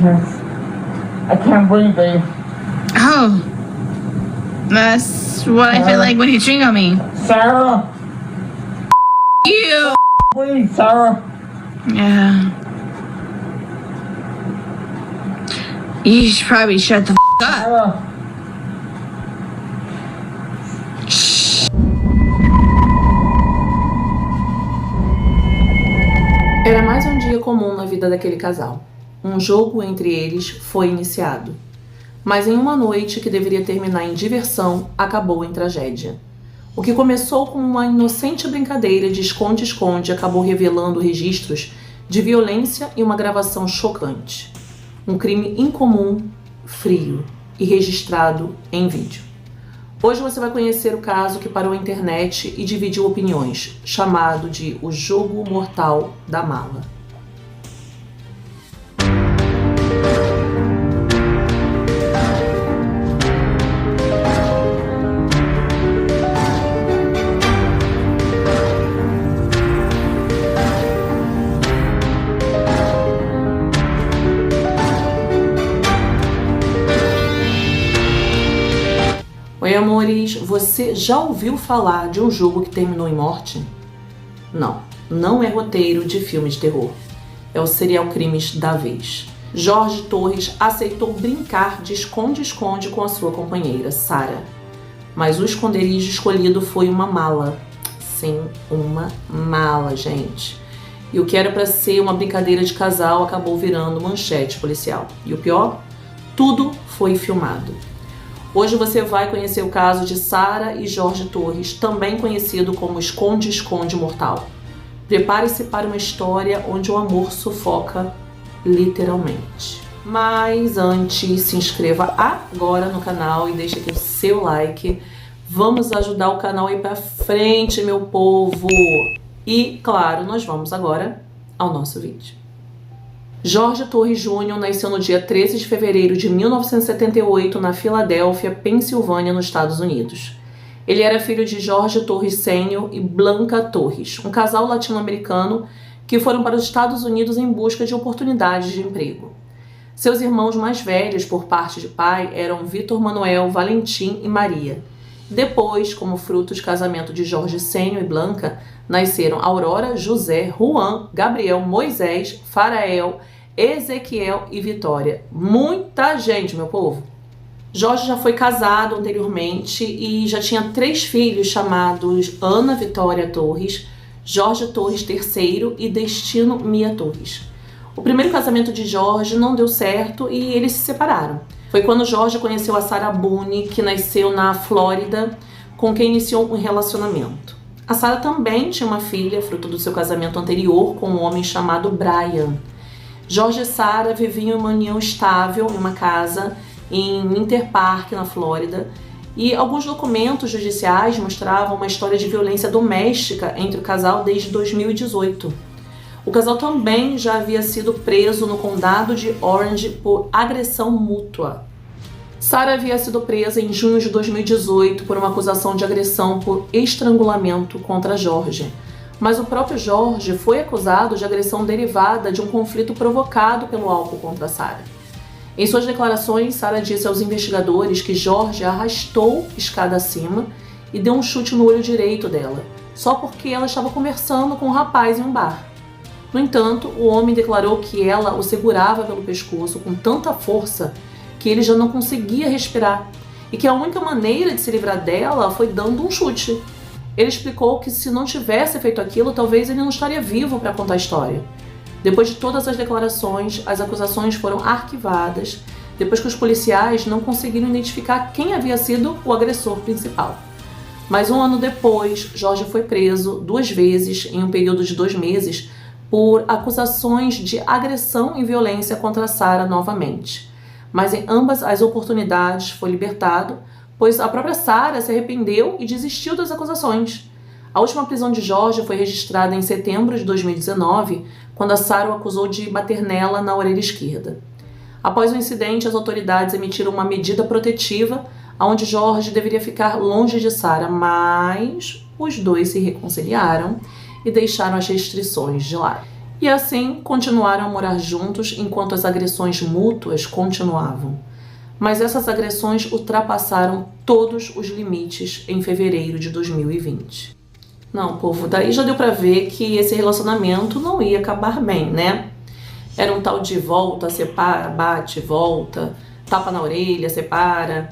I can't breathe, babe. Oh. That's what I feel like when you chewing on me. Sarah! You! Breathe, Sarah! Yeah. You should probably shut the up. Sarah! Era mais um dia comum na vida daquele casal. Um jogo entre eles foi iniciado. Mas em uma noite que deveria terminar em diversão, acabou em tragédia. O que começou como uma inocente brincadeira de esconde-esconde acabou revelando registros de violência e uma gravação chocante. Um crime incomum, frio e registrado em vídeo. Hoje você vai conhecer o caso que parou a internet e dividiu opiniões, chamado de O Jogo Mortal da Mala. Oi, amores, você já ouviu falar de um jogo que terminou em morte? Não, não é roteiro de filme de terror. É o serial crimes da vez. Jorge Torres aceitou brincar de esconde-esconde com a sua companheira, Sara. Mas o esconderijo escolhido foi uma mala. Sim, uma mala, gente. E o que era para ser uma brincadeira de casal acabou virando manchete policial. E o pior? Tudo foi filmado. Hoje você vai conhecer o caso de Sara e Jorge Torres, também conhecido como Esconde-Esconde Mortal. Prepare-se para uma história onde o amor sufoca literalmente. Mas antes, se inscreva agora no canal e deixe aqui o seu like. Vamos ajudar o canal a ir para frente, meu povo! E, claro, nós vamos agora ao nosso vídeo. Jorge Torres Jr. nasceu no dia 13 de fevereiro de 1978 na Filadélfia, Pensilvânia, nos Estados Unidos. Ele era filho de Jorge Torres Sênior e Blanca Torres, um casal latino-americano que foram para os Estados Unidos em busca de oportunidades de emprego. Seus irmãos mais velhos, por parte de pai, eram Vitor Manuel, Valentim e Maria. Depois, como fruto de casamento de Jorge Sênior e Blanca, nasceram Aurora, José, Juan, Gabriel, Moisés, Farael, Ezequiel e Vitória. Muita gente, meu povo! Jorge já foi casado anteriormente e já tinha 3 filhos chamados Ana Vitória Torres, Jorge Torres III e Destino Mia Torres. O primeiro casamento de Jorge não deu certo e eles se separaram. Foi quando Jorge conheceu a Sara Boone, que nasceu na Flórida, com quem iniciou um relacionamento. A Sara também tinha uma filha, fruto do seu casamento anterior, com um homem chamado Brian. Jorge e Sara viviam em uma união estável em uma casa em Inter Park, na Flórida, e alguns documentos judiciais mostravam uma história de violência doméstica entre o casal desde 2018. O casal também já havia sido preso no condado de Orange por agressão mútua. Sara havia sido presa em junho de 2018 por uma acusação de agressão por estrangulamento contra Jorge. Mas o próprio Jorge foi acusado de agressão derivada de um conflito provocado pelo álcool contra Sara. Em suas declarações, Sara disse aos investigadores que Jorge a arrastou escada acima e deu um chute no olho direito dela, só porque ela estava conversando com um rapaz em um bar. No entanto, o homem declarou que ela o segurava pelo pescoço com tanta força que ele já não conseguia respirar e que a única maneira de se livrar dela foi dando um chute. Ele explicou que se não tivesse feito aquilo, talvez ele não estaria vivo para contar a história. Depois de todas as declarações, as acusações foram arquivadas, depois que os policiais não conseguiram identificar quem havia sido o agressor principal. Mas um ano depois, Jorge foi preso 2 vezes em um período de 2 meses por acusações de agressão e violência contra Sara novamente. Mas em ambas as oportunidades foi libertado, pois a própria Sara se arrependeu e desistiu das acusações. A última prisão de Jorge foi registrada em setembro de 2019, quando a Sara o acusou de bater nela na orelha esquerda. Após o incidente, as autoridades emitiram uma medida protetiva, onde Jorge deveria ficar longe de Sara, mas os dois se reconciliaram e deixaram as restrições de lado. E assim continuaram a morar juntos enquanto as agressões mútuas continuavam. Mas essas agressões ultrapassaram todos os limites em fevereiro de 2020. Não, povo, daí já deu pra ver que esse relacionamento não ia acabar bem, né? Era um tal de volta, separa, bate, volta, tapa na orelha, separa.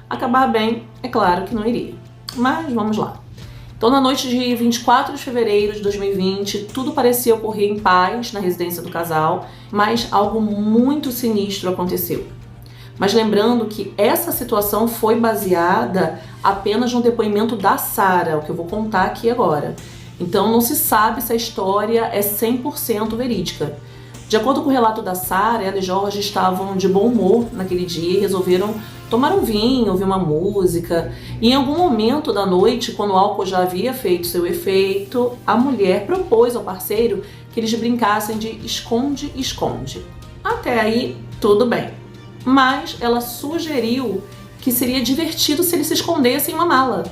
Acabar bem, é claro que não iria. Mas vamos lá. Então, na noite de 24 de fevereiro de 2020, tudo parecia ocorrer em paz na residência do casal, mas algo muito sinistro aconteceu. Mas lembrando que essa situação foi baseada apenas no depoimento da Sara, o que eu vou contar aqui agora. Então não se sabe se a história é 100% verídica. De acordo com o relato da Sara, ela e Jorge estavam de bom humor naquele dia e resolveram tomar um vinho, ouvir uma música. E em algum momento da noite, quando o álcool já havia feito seu efeito, a mulher propôs ao parceiro que eles brincassem de esconde-esconde. Até aí, tudo bem. Mas ela sugeriu que seria divertido se eles se escondessem em uma mala.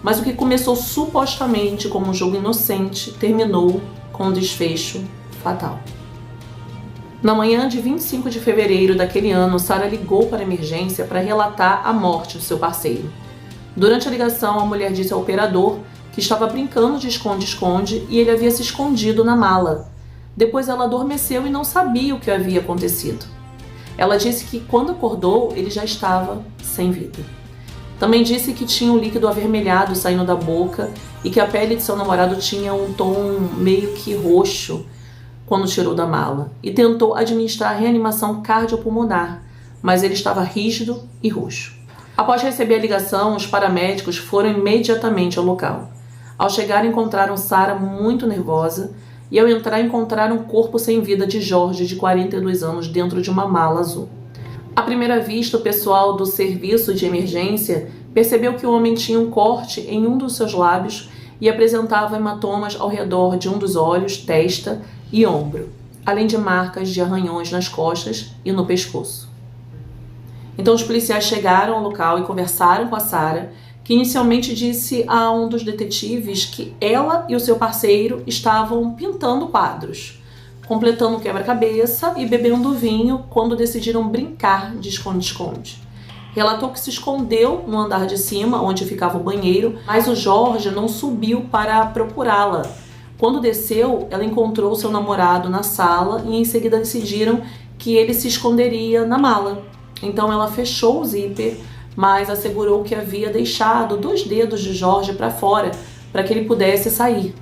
Mas o que começou supostamente como um jogo inocente terminou com um desfecho fatal. Na manhã de 25 de fevereiro daquele ano, Sara ligou para a emergência para relatar a morte do seu parceiro. Durante a ligação, a mulher disse ao operador que estava brincando de esconde-esconde e ele havia se escondido na mala. Depois ela adormeceu e não sabia o que havia acontecido. Ela disse que quando acordou, ele já estava sem vida. Também disse que tinha um líquido avermelhado saindo da boca e que a pele de seu namorado tinha um tom meio que roxo quando tirou da mala. E tentou administrar a reanimação cardiopulmonar, mas ele estava rígido e roxo. Após receber a ligação, os paramédicos foram imediatamente ao local. Ao chegar, encontraram Sara muito nervosa e ao entrar encontraram o corpo sem vida de Jorge, de 42 anos, dentro de uma mala azul. À primeira vista, o pessoal do serviço de emergência percebeu que o homem tinha um corte em um dos seus lábios e apresentava hematomas ao redor de um dos olhos, testa e ombro, além de marcas de arranhões nas costas e no pescoço. Então os policiais chegaram ao local e conversaram com a Sara, que inicialmente disse a um dos detetives que ela e o seu parceiro estavam pintando quadros, completando o quebra-cabeça e bebendo vinho quando decidiram brincar de esconde-esconde. Relatou que se escondeu no andar de cima, onde ficava o banheiro, mas o Jorge não subiu para procurá-la. Quando desceu, ela encontrou seu namorado na sala e em seguida decidiram que ele se esconderia na mala. Então ela fechou o zíper, mas assegurou que havia deixado 2 dedos de Jorge para fora para que ele pudesse sair.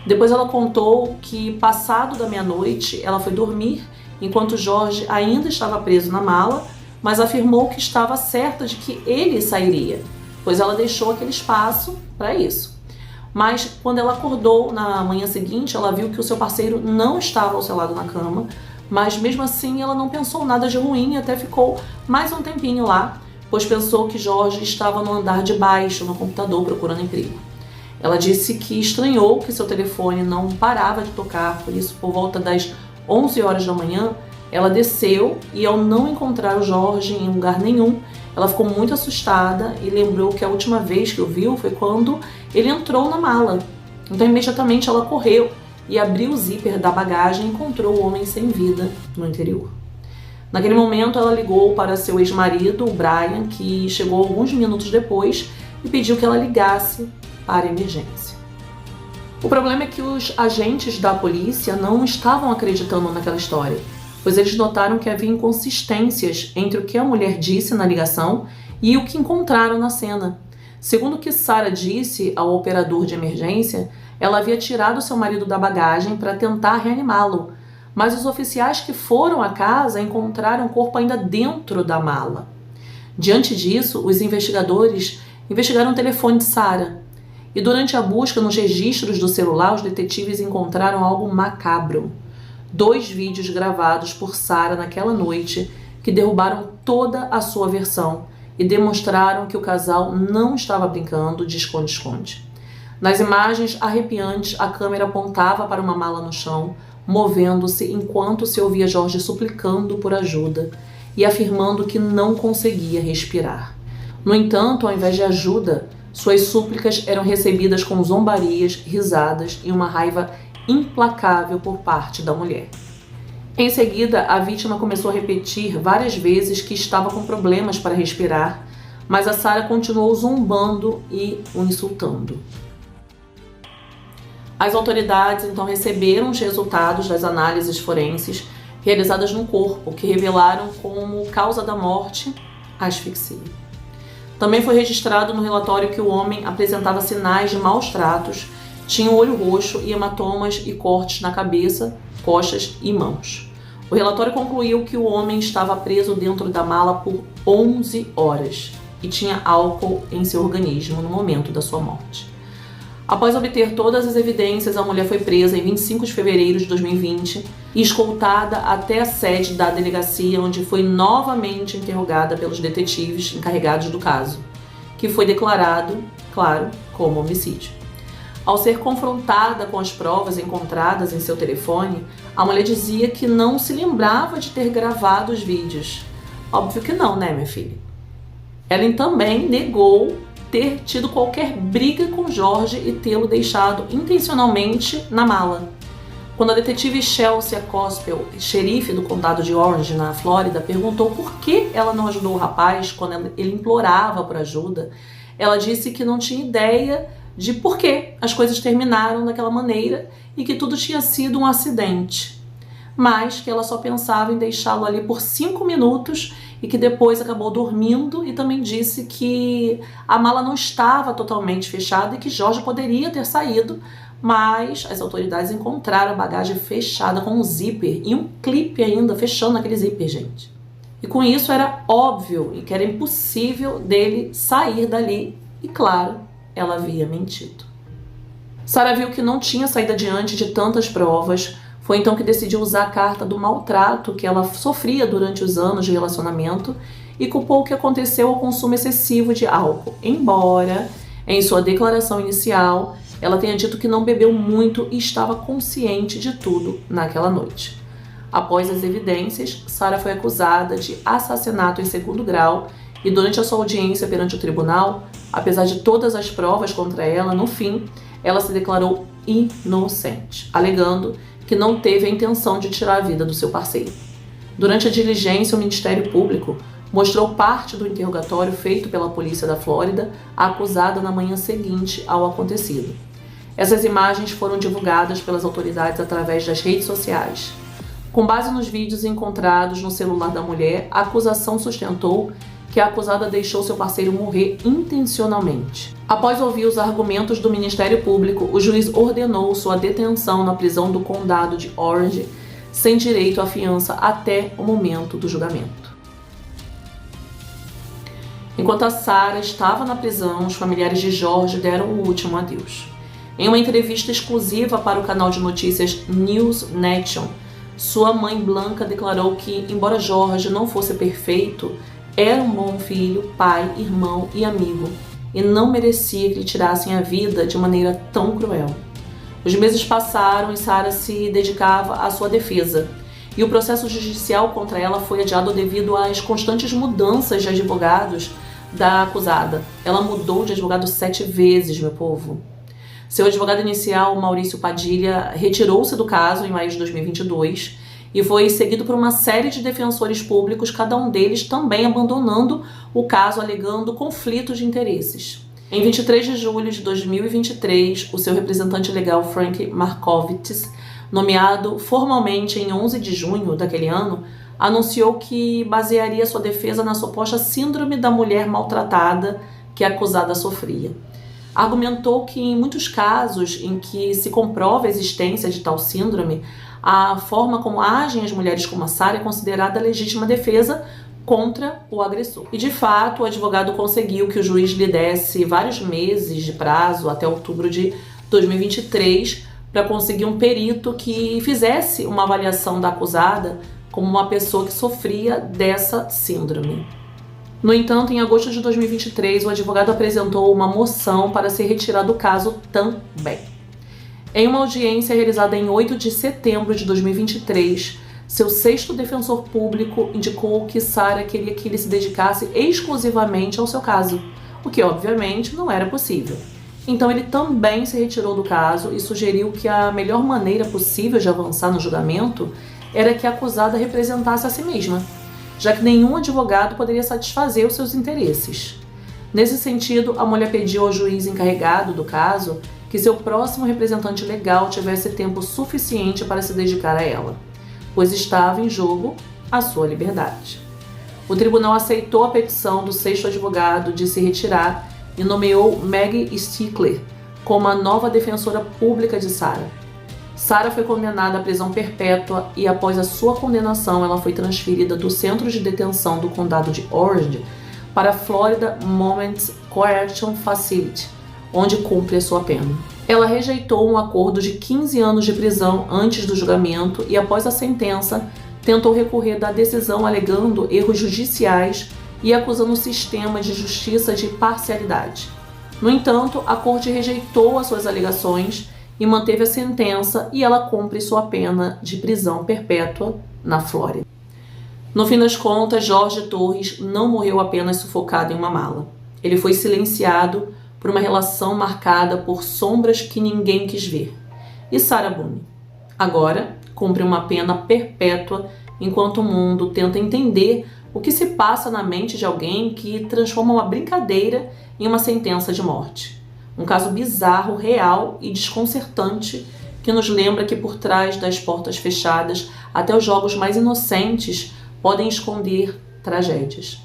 Depois ela contou que, passado da meia-noite, ela foi dormir enquanto Jorge ainda estava preso na mala, mas afirmou que estava certa de que ele sairia, pois ela deixou aquele espaço para isso. Mas quando ela acordou na manhã seguinte, ela viu que o seu parceiro não estava ao seu lado na cama, mas mesmo assim ela não pensou nada de ruim e até ficou mais um tempinho lá, pois pensou que Jorge estava no andar de baixo, no computador, procurando emprego. Ela disse que estranhou que seu telefone não parava de tocar, por isso, por volta das 11 horas da manhã, ela desceu e, ao não encontrar o Jorge em lugar nenhum, ela ficou muito assustada e lembrou que a última vez que o viu foi quando ele entrou na mala. Então, imediatamente, ela correu e abriu o zíper da bagagem e encontrou o homem sem vida no interior. Naquele momento, ela ligou para seu ex-marido, o Brian, que chegou alguns minutos depois e pediu que ela ligasse para a emergência. O problema é que os agentes da polícia não estavam acreditando naquela história, pois eles notaram que havia inconsistências entre o que a mulher disse na ligação e o que encontraram na cena. Segundo o que Sara disse ao operador de emergência, ela havia tirado seu marido da bagagem para tentar reanimá-lo, mas os oficiais que foram à casa encontraram o corpo ainda dentro da mala. Diante disso, os investigadores investigaram o telefone de Sara, e durante a busca nos registros do celular, os detetives encontraram algo macabro. 2 vídeos gravados por Sara naquela noite que derrubaram toda a sua versão e demonstraram que o casal não estava brincando de esconde-esconde. Nas imagens arrepiantes, a câmera apontava para uma mala no chão, movendo-se enquanto se ouvia Jorge suplicando por ajuda e afirmando que não conseguia respirar. No entanto, ao invés de ajuda, suas súplicas eram recebidas com zombarias, risadas e uma raiva implacável por parte da mulher. Em seguida, a vítima começou a repetir várias vezes que estava com problemas para respirar, mas a Sarah continuou zombando e o insultando. As autoridades então receberam os resultados das análises forenses realizadas no corpo, que revelaram como causa da morte a asfixia. Também foi registrado no relatório que o homem apresentava sinais de maus tratos, tinha o olho roxo e hematomas e cortes na cabeça, costas e mãos. O relatório concluiu que o homem estava preso dentro da mala por 11 horas e tinha álcool em seu organismo no momento da sua morte. Após obter todas as evidências, a mulher foi presa em 25 de fevereiro de 2020 e escoltada até a sede da delegacia, onde foi novamente interrogada pelos detetives encarregados do caso, que foi declarado, claro, como homicídio. Ao ser confrontada com as provas encontradas em seu telefone, a mulher dizia que não se lembrava de ter gravado os vídeos. Óbvio que não, né, minha filha? Ela também negou ter tido qualquer briga com Jorge e tê-lo deixado intencionalmente na mala. Quando a detetive Chelsea Cospel, xerife do condado de Orange, na Flórida, perguntou por que ela não ajudou o rapaz quando ele implorava por ajuda, ela disse que não tinha ideia de por que as coisas terminaram daquela maneira e que tudo tinha sido um acidente, mas que ela só pensava em deixá-lo ali por 5 minutos e que depois acabou dormindo, e também disse que a mala não estava totalmente fechada e que Jorge poderia ter saído, mas as autoridades encontraram a bagagem fechada com um zíper e um clipe ainda fechando aquele zíper, gente. E com isso era óbvio e que era impossível dele sair dali, e claro, ela havia mentido. Sarah viu que não tinha saído adiante de tantas provas. Foi então que decidiu usar a carta do maltrato que ela sofria durante os anos de relacionamento e culpou o que aconteceu ao consumo excessivo de álcool, embora, em sua declaração inicial, ela tenha dito que não bebeu muito e estava consciente de tudo naquela noite. Após as evidências, Sarah foi acusada de assassinato em 2º grau e durante a sua audiência perante o tribunal, apesar de todas as provas contra ela, no fim, ela se declarou inocente, alegando que não teve a intenção de tirar a vida do seu parceiro. Durante a diligência, o Ministério Público mostrou parte do interrogatório feito pela polícia da Flórida à acusada na manhã seguinte ao acontecido. Essas imagens foram divulgadas pelas autoridades através das redes sociais. Com base nos vídeos encontrados no celular da mulher, a acusação sustentou que a acusada deixou seu parceiro morrer intencionalmente. Após ouvir os argumentos do Ministério Público, o juiz ordenou sua detenção na prisão do condado de Orange, sem direito à fiança até o momento do julgamento. Enquanto a Sarah estava na prisão, os familiares de Jorge deram o último adeus. Em uma entrevista exclusiva para o canal de notícias News Nation, sua mãe Blanca declarou que, embora Jorge não fosse perfeito, era um bom filho, pai, irmão e amigo, e não merecia que lhe tirassem a vida de maneira tão cruel. Os meses passaram e Sarah se dedicava à sua defesa, e o processo judicial contra ela foi adiado devido às constantes mudanças de advogados da acusada. Ela mudou de advogado 7 vezes, meu povo. Seu advogado inicial, Maurício Padilha, retirou-se do caso em maio de 2022 e foi seguido por uma série de defensores públicos, cada um deles também abandonando o caso, alegando conflitos de interesses. Em 23 de julho de 2023, o seu representante legal, Frank Markovitz, nomeado formalmente em 11 de junho daquele ano, anunciou que basearia sua defesa na suposta síndrome da mulher maltratada que a acusada sofria. Argumentou que em muitos casos em que se comprova a existência de tal síndrome, a forma como agem as mulheres como a Sarah é considerada legítima defesa contra o agressor. E de fato, o advogado conseguiu que o juiz lhe desse vários meses de prazo, até outubro de 2023, para conseguir um perito que fizesse uma avaliação da acusada como uma pessoa que sofria dessa síndrome. No entanto, em agosto de 2023, o advogado apresentou uma moção para ser retirado do caso também. Em uma audiência realizada em 8 de setembro de 2023, seu 6º defensor público indicou que Sarah queria que ele se dedicasse exclusivamente ao seu caso, o que obviamente não era possível. Então ele também se retirou do caso e sugeriu que a melhor maneira possível de avançar no julgamento era que a acusada representasse a si mesma, já que nenhum advogado poderia satisfazer os seus interesses. Nesse sentido, a mulher pediu ao juiz encarregado do caso que seu próximo representante legal tivesse tempo suficiente para se dedicar a ela, pois estava em jogo a sua liberdade. O tribunal aceitou a petição do sexto advogado de se retirar e nomeou Maggie Stickler como a nova defensora pública de Sarah. Sarah foi condenada à prisão perpétua e, após a sua condenação, ela foi transferida do centro de detenção do condado de Orange para a Florida Moments Correction Facility, onde cumpre a sua pena. Ela rejeitou um acordo de 15 anos de prisão antes do julgamento e, após a sentença, tentou recorrer da decisão alegando erros judiciais e acusando o sistema de justiça de parcialidade. No entanto, a corte rejeitou as suas alegações e manteve a sentença, e ela cumpre sua pena de prisão perpétua na Flórida. No fim das contas, Jorge Torres não morreu apenas sufocado em uma mala. Ele foi silenciado por uma relação marcada por sombras que ninguém quis ver. E Sarah Boone? Agora, cumpre uma pena perpétua enquanto o mundo tenta entender o que se passa na mente de alguém que transforma uma brincadeira em uma sentença de morte. Um caso bizarro, real e desconcertante que nos lembra que por trás das portas fechadas, até os jogos mais inocentes podem esconder tragédias.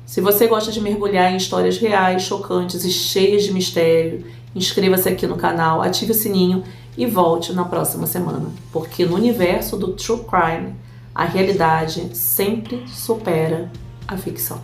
Se você gosta de mergulhar em histórias reais, chocantes e cheias de mistério, inscreva-se aqui no canal, ative o sininho e volte na próxima semana, porque no universo do True Crime, a realidade sempre supera a ficção.